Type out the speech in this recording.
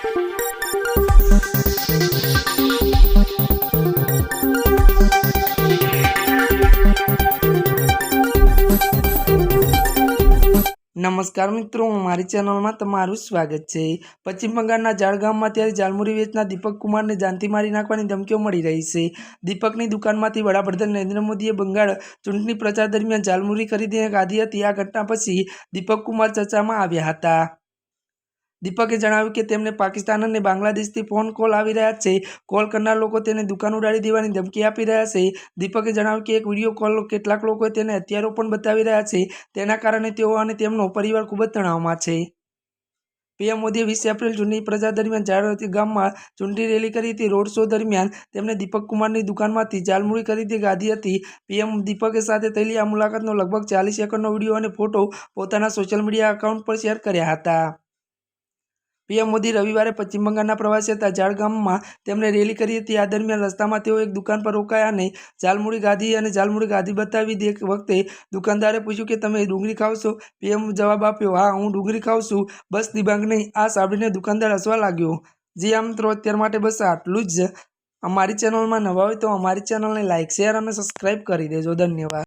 नमस्कार मित्रों, हमारी चैनल में तमारू स्वागत है। पश्चिम बंगाळના જાળગામમાં ત્યારે જાલમુરી વેચનાર દીપક કુમારને જાનથી મારી નાખવાની ધમકીઓ મળી રહી છે। દીપકની દુકાનમાંથી વડાપ્રધાન નરેન્દ્ર મોદીએ બંગાળ ચૂંટણી પ્રચાર દરમિયાન જાલમુરી ખરીદીને ખાધી હતી। આ ઘટના પછી દીપક કુમાર ચર્ચામાં આવ્યા હતા। દીપકે જણાવ્યું કે તેમને પાકિસ્તાન અને બાંગ્લાદેશથી ફોન કોલ આવી રહ્યા છે। કોલ કરનાર લોકો તેને દુકાન ઉડાડી દેવાની ધમકી આપી રહ્યા છે। દીપકે જણાવ્યું કે એક વિડીયો કોલ કેટલાક લોકોએ તેને હથિયારો પણ બતાવી રહ્યા છે। તેના કારણે તેઓ અને તેમનો પરિવાર ખૂબ જ તણાવમાં છે। પીએમ મોદીએ 20 એપ્રિલ ચૂંટણી પ્રચાર દરમિયાન જાળગામમાં ચૂંટણી રેલી કરી હતી। રોડ શો દરમિયાન તેમણે દીપક કુમારની દુકાનમાંથી જાલમુરી ખરીદી ખાધી હતી। પીએમ દીપક સાથે થયેલી આ મુલાકાતનો લગભગ 40 સેકન્ડનો વિડીયો અને ફોટો પોતાના સોશિયલ મીડિયા એકાઉન્ટ પર શેર કર્યા હતા। પીએમ મોદી રવિવારે પશ્ચિમ બંગાળના પ્રવાસે હતા। જાળગામમાં તેમણે રેલી કરી હતી। આ દરમિયાન રસ્તામાં તેઓ એક દુકાન પર રોકાયા અને જાલમુરી ખાધી અને જાલમુરી ખાધી બતાવી દે વખતે દુકાનદારે પૂછ્યું કે તમે ડુંગળી ખાવ છો? પીએમ જવાબ આપ્યો, હા હું ડુંગળી ખાઉં છું, બસ દિબાંગ નહીં। આ સાંભળીને દુકાનદાર હસવા લાગ્યો। જી આ મિત્રો, અત્યાર માટે બસ આટલું જ। અમારી ચેનલમાં નવા હોય તો અમારી ચેનલને લાઇક, શેર અને સબસ્ક્રાઈબ કરી દેજો। ધન્યવાદ।